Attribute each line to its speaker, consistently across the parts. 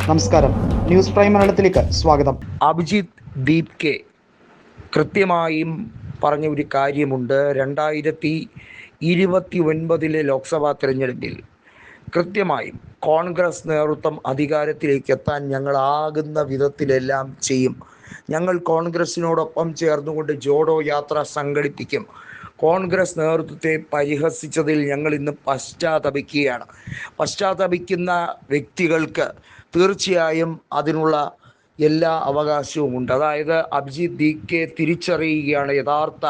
Speaker 1: നമസ്കാരം, news prime മലയാളത്തിലേക്ക് സ്വാഗതം.
Speaker 2: അഭിജിത്ത് ദീപ് കെ കൃത്യമായും പറഞ്ഞ ഒരു കാര്യമുണ്ട്. 2029 ലോക്സഭാ തിരഞ്ഞെടുപ്പിൽ കൃത്യമായും കോൺഗ്രസ് നേതൃത്വം അധികാരത്തിലേക്ക് എത്താൻ ഞങ്ങളാകുന്ന വിധത്തിലെല്ലാം ചെയ്യും. ഞങ്ങൾ കോൺഗ്രസിനോടൊപ്പം ചേർന്നുകൊണ്ട് ജോഡോ യാത്ര സംഘടിപ്പിക്കും. കോൺഗ്രസ് നേതൃത്വത്തെ പരിഹസിച്ചതിൽ ഞങ്ങൾ ഇന്ന് പശ്ചാത്തപിക്കുന്ന വ്യക്തികൾക്ക് തീർച്ചയായും അതിനുള്ള എല്ലാ അവകാശവും ഉണ്ട്. അതായത് അഭിജിത്ത് ദീപ് കെ തിരിച്ചറിയുകയാണ് യഥാർത്ഥ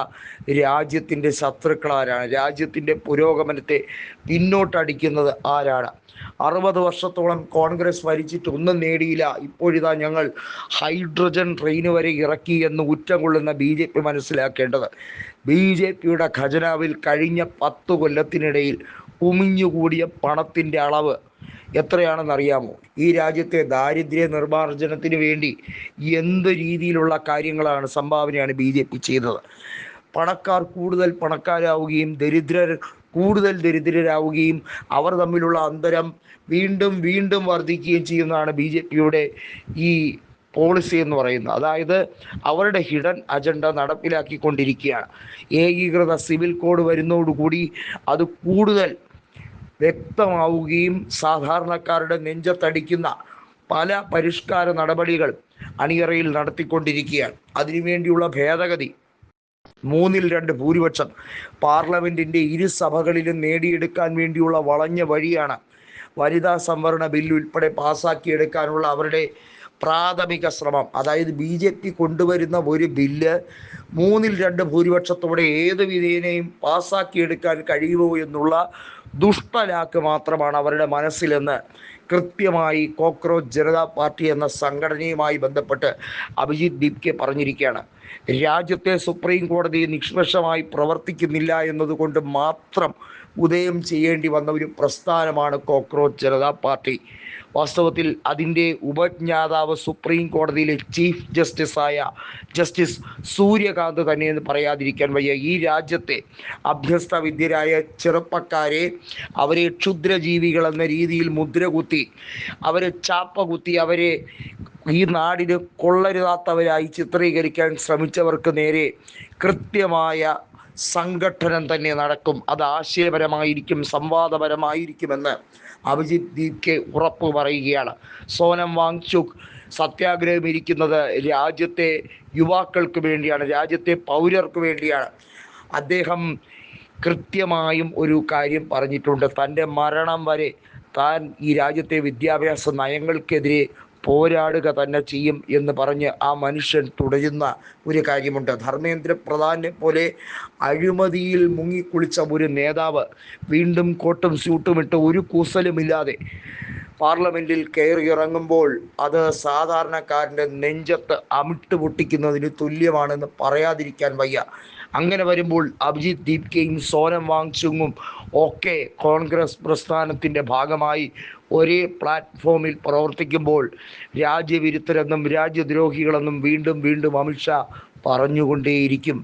Speaker 2: രാജ്യത്തിൻ്റെ ശത്രുക്കൾ ആരാണ്, രാജ്യത്തിൻ്റെ പുരോഗമനത്തെ പിന്നോട്ടടിക്കുന്നത് ആരാണ്. 60 വർഷത്തോളം കോൺഗ്രസ് ഭരിച്ചിട്ട് ഒന്നും നേടിയില്ല. ഇപ്പോഴിതാ ഞങ്ങൾ ഹൈഡ്രജൻ ട്രെയിൻ വരെ ഇറക്കി എന്ന് കുറ്റം കൊള്ളുന്ന BJP മനസ്സിലാക്കേണ്ടത്, BJPയുടെ ഖജനാവിൽ കഴിഞ്ഞ 10 കൊല്ലത്തിനിടയിൽ കുമിഞ്ഞുകൂടിയ പണത്തിൻ്റെ അളവ് എത്രയാണെന്നറിയാമോ? ഈ രാജ്യത്തെ ദാരിദ്ര്യ നിർമ്മാർജ്ജനത്തിന് വേണ്ടി എന്ത് രീതിയിലുള്ള കാര്യങ്ങളാണ്, സംഭാവനയാണ് BJP ചെയ്തത്. പണക്കാർ കൂടുതൽ പണക്കാരാവുകയും ദരിദ്രർ കൂടുതൽ ദരിദ്രരാവുകയും അവർ തമ്മിലുള്ള അന്തരം വീണ്ടും വീണ്ടും വർദ്ധിക്കുകയും ചെയ്യുന്നതാണ് BJPയുടെ ഈ പോളിസി എന്ന് പറയുന്നത്. അതായത് അവരുടെ ഹിഡൻ അജണ്ട നടപ്പിലാക്കിക്കൊണ്ടിരിക്കുകയാണ്. ഏകീകൃത സിവിൽ കോഡ് വരുന്നതോടുകൂടി അത് കൂടുതൽ വ്യക്തമാവുകയും സാധാരണക്കാരുടെ നെഞ്ചത്തടിക്കുന്ന പല പരിഷ്കാര നടപടികൾ അണിയറയിൽ നടത്തിക്കൊണ്ടിരിക്കുകയാണ്. അതിനുവേണ്ടിയുള്ള ഭേദഗതി 3/2 ഭൂരിപക്ഷം പാർലമെൻറ്റിൻ്റെ ഇരുസഭകളിലും നേടിയെടുക്കാൻ വേണ്ടിയുള്ള വളഞ്ഞ വഴിയാണ് വനിതാ സംവരണ ബില്ല് ഉൾപ്പെടെ പാസ്സാക്കിയെടുക്കാനുള്ള അവരുടെ പ്രാഥമിക ശ്രമം. അതായത് BJP കൊണ്ടുവരുന്ന ഒരു ബില്ല് 3/2 ഭൂരിപക്ഷത്തോടെ ഏത് വിധേനയും പാസ്സാക്കിയെടുക്കാൻ കഴിയുമോ എന്നുള്ള ദുഷ്ടലാക്ക് മാത്രമാണ് അവരുടെ മനസ്സിലെന്ന് കൃത്യമായി കോക്രോച്ച് ജനതാ പാർട്ടി എന്ന സംഘടനയുമായി ബന്ധപ്പെട്ട് അഭിജിത്ത് ദീപ് കെ പറഞ്ഞിരിക്കുകയാണ്. രാജ്യത്തെ സുപ്രീം കോടതി നിഷ്പക്ഷമായി പ്രവർത്തിക്കുന്നില്ല എന്നതുകൊണ്ട് മാത്രം ഉദയം ചെയ്യേണ്ടി വന്ന ഒരു പ്രസ്ഥാനമാണ് കോക്രോച്ച് ജനതാ പാർട്ടി. വാസ്തവത്തിൽ അതിൻ്റെ ഉപജ്ഞാതാവ് സുപ്രീം കോടതിയിലെ ചീഫ് ജസ്റ്റിസായ ജസ്റ്റിസ് സൂര്യകാന്ത് തന്നെയെന്ന് പറയാതിരിക്കാൻ വയ്യ. ഈ രാജ്യത്തെ അഭ്യസ്ത വിദ്യരായ ചെറുപ്പക്കാരെ അവരെ ക്ഷുദ്രജീവികളെന്ന രീതിയിൽ മുദ്രകുത്തി, അവരെ ചാപ്പ കുത്തി, അവരെ ഈ നാടിന് കൊള്ളരുതാത്തവരായി ചിത്രീകരിക്കാൻ ശ്രമിച്ചവർക്ക് നേരെ കൃത്യമായ സംഘട്ടനം തന്നെ നടക്കും. അത് ആശയപരമായിരിക്കും, സംവാദപരമായിരിക്കുമെന്ന് അഭിജിത്ത് ദീപ് കെ ഉറപ്പ് പറയുകയാണ്. സോനം വാങ്ചുക് സത്യാഗ്രഹം ഇരിക്കുന്നത് രാജ്യത്തെ യുവാക്കൾക്ക് വേണ്ടിയാണ്, രാജ്യത്തെ പൗരർക്ക് വേണ്ടിയാണ്. അദ്ദേഹം കൃത്യമായും ഒരു കാര്യം പറഞ്ഞിട്ടുണ്ട്. തൻ്റെ മരണം വരെ താൻ ഈ രാജ്യത്തെ വിദ്യാഭ്യാസ നയങ്ങൾക്കെതിരെ പോരാടുക തന്നെ ചെയ്യും എന്ന് പറഞ്ഞ് ആ മനുഷ്യൻ തുടരുന്ന ഒരു കാര്യമുണ്ട്. ധർമ്മേന്ദ്ര പ്രധാനെ പോലെ അഴിമതിയിൽ മുങ്ങിക്കുളിച്ച ഒരു നേതാവ് വീണ്ടും കോട്ടും സ്യൂട്ടും ഇട്ട് ഒരു കൂസലുമില്ലാതെ പാർലമെൻറ്റിൽ കയറി ഇറങ്ങുമ്പോൾ അത് സാധാരണക്കാരൻ്റെ നെഞ്ചത്ത് അമിട്ട് പൊട്ടിക്കുന്നതിന് തുല്യമാണെന്ന് പറയാതിരിക്കാൻ വയ്യ. അങ്ങനെ വരുമ്പോൾ അഭിജിത്ത് ദീപ് കെയും സോനം വാങ്ചുങ്ങും ഒക്കെ കോൺഗ്രസ് പ്രസ്ഥാനത്തിൻ്റെ ഭാഗമായി ഒരേ പ്ലാറ്റ്ഫോമിൽ പ്രവർത്തിക്കുമ്പോൾ രാജ്യവിരുദ്ധരെന്നും രാജ്യദ്രോഹികളെന്നും വീണ്ടും വീണ്ടും അമിത്ഷാ പറഞ്ഞുകൊണ്ടേയിരിക്കും.